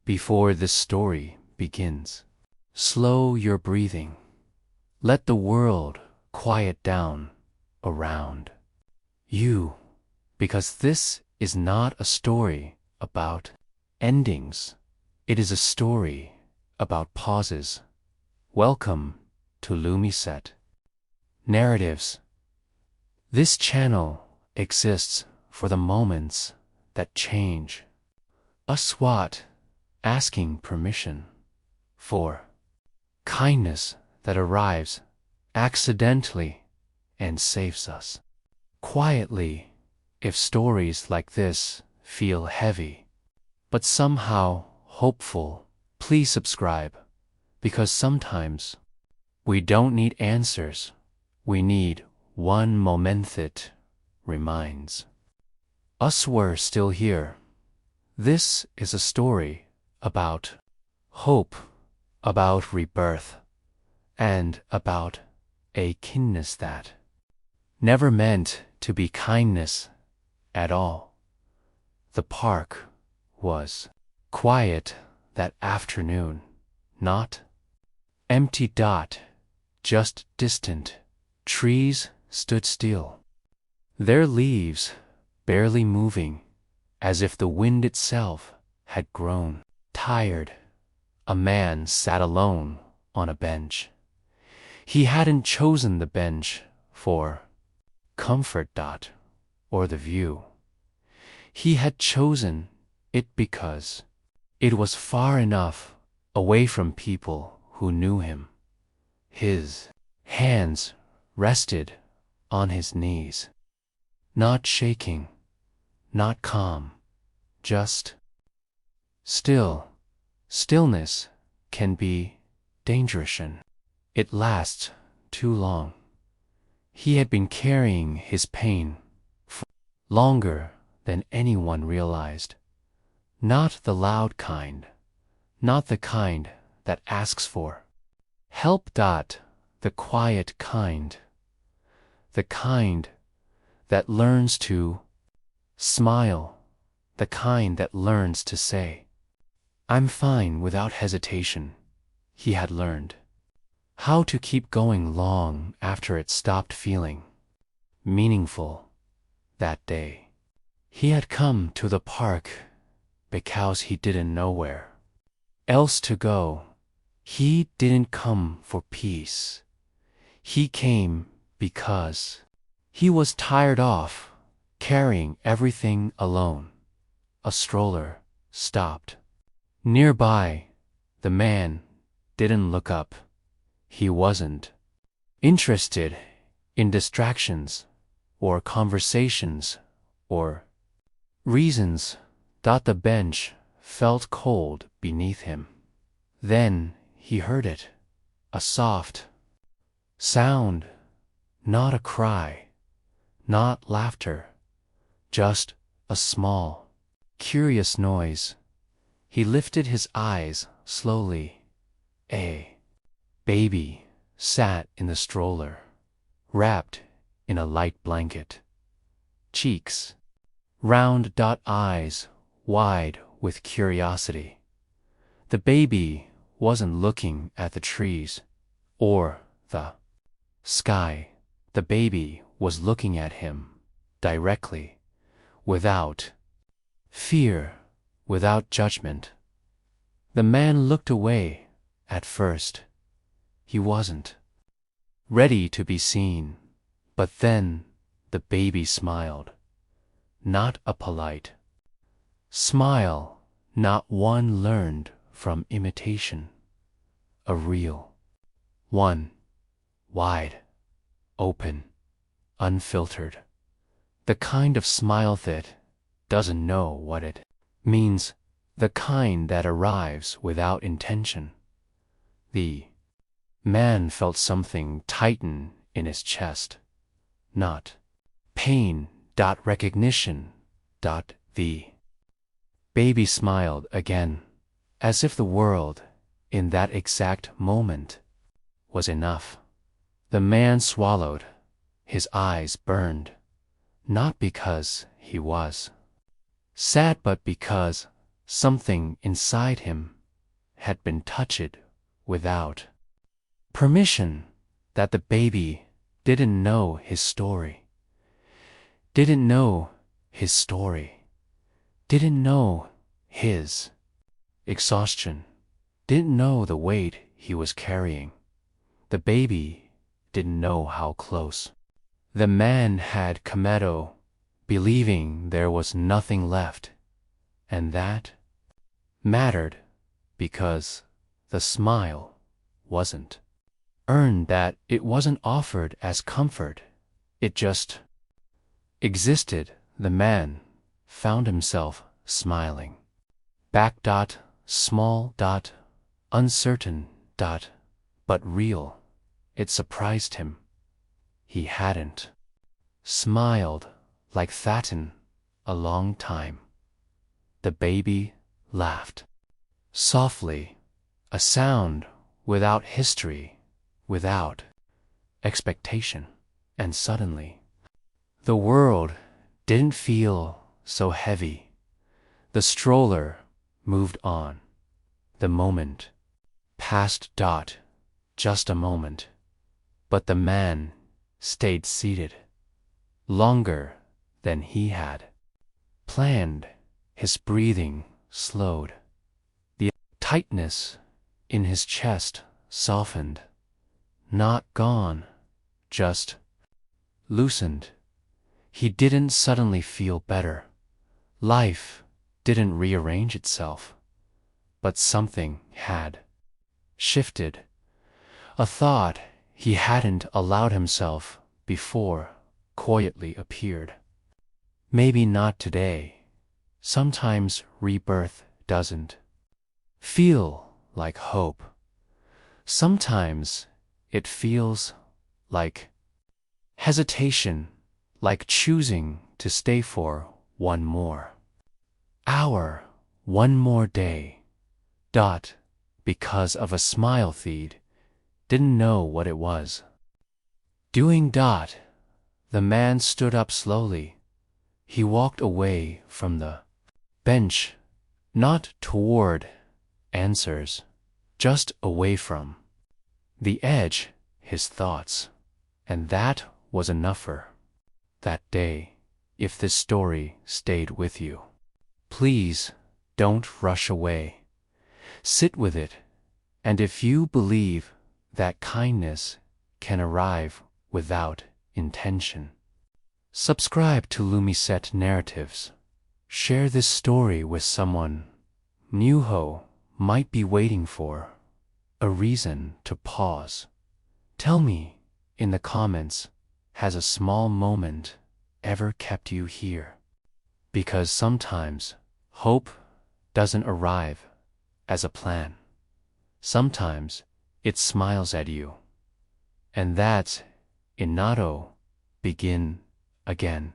Before this story begins, slow your breathing. Let the world quiet down around you, because this is not a story about endings. It is a story about pauses. Welcome to Lumisette Narratives. This channel exists for the moments that change us, asking permission for kindness that arrives accidentally and saves us quietly. If stories like this feel heavy but somehow hopeful, please subscribe, because sometimes we don't need answers, we need one moment that reminds us we're still here. This is a story about hope, about rebirth, and about a kindness that never meant to be kindness at all. The park was quiet that afternoon, not empty, just distant. Trees stood still, their leaves barely moving, as if the wind itself had grown tired. A man sat alone on a bench. He hadn't chosen the bench for comfort, or the view. He had chosen it because it was far enough away from people who knew him. His hands rested on his knees, not shaking, not calm, just still. Stillness can be dangerous and it lasts too long. He had been carrying his pain for longer than anyone realized. Not the loud kind, not the kind that asks for help, the quiet kind, the kind that learns to smile, the kind that learns to say, "I'm fine," without hesitation. He had learned how to keep going long after it stopped feeling meaningful. That day, he had come to the park because he didn't know where else to go. He didn't come for peace. He came because he was tired of carrying everything alone. A stroller stopped nearby. The man didn't look up. He wasn't interested in distractions or conversations or reasons. The bench felt cold beneath him. Then he heard it, a soft sound, not a cry, not laughter, just a small, curious noise. He lifted his eyes slowly. A baby sat in the stroller, wrapped in a light blanket. Cheeks round, eyes wide with curiosity. The baby wasn't looking at the trees or the sky. The baby was looking at him directly, without fear, without judgment. The man looked away at first. He wasn't ready to be seen, but then the baby smiled. Not a polite smile, not one learned from imitation. A real one, wide open, unfiltered. The kind of smile that doesn't know what it means, the kind that arrives without intention. The man felt something tighten in his chest. Not pain, recognition. The baby smiled again, as if the world, in that exact moment, was enough. The man swallowed. His eyes burned, not because he was sad, but because something inside him had been touched without permission, that the baby didn't know his story, didn't know his story, didn't know his exhaustion, didn't know the weight he was carrying. The baby didn't know how close the man had come, believing there was nothing left, and that mattered because the smile wasn't earned, that it wasn't offered as comfort, it just existed. The man found himself smiling back, small, uncertain, but real. It surprised him. He hadn't smiled like that in a long time. The baby laughed softly, a sound without history, without expectation, and suddenly the world didn't feel so heavy. The stroller moved on. The moment passed, just a moment, but the man stayed seated longer than he had planned. His breathing slowed. The tightness in his chest softened. Not gone, just loosened. He didn't suddenly feel better. Life didn't rearrange itself, but something had shifted. A thought he hadn't allowed himself before quietly appeared. Maybe not today. Sometimes rebirth doesn't feel like hope. Sometimes it feels like hesitation, like choosing to stay for one more hour, one more day. Because of a smile feed, didn't know what it was doing. The man stood up slowly. He walked away from the bench, not toward answers, just away from the edge, his thoughts. And that was enough for that day. If this story stayed with you, please don't rush away. Sit with it, and if you believe that kindness can arrive without intention, subscribe to Lumisette Narratives. Share this story with someone new who might be waiting for a reason to pause. Tell me in the comments, has a small moment ever kept you here? Because sometimes hope doesn't arrive as a plan. Sometimes it smiles at you. And that's enough. Begin again.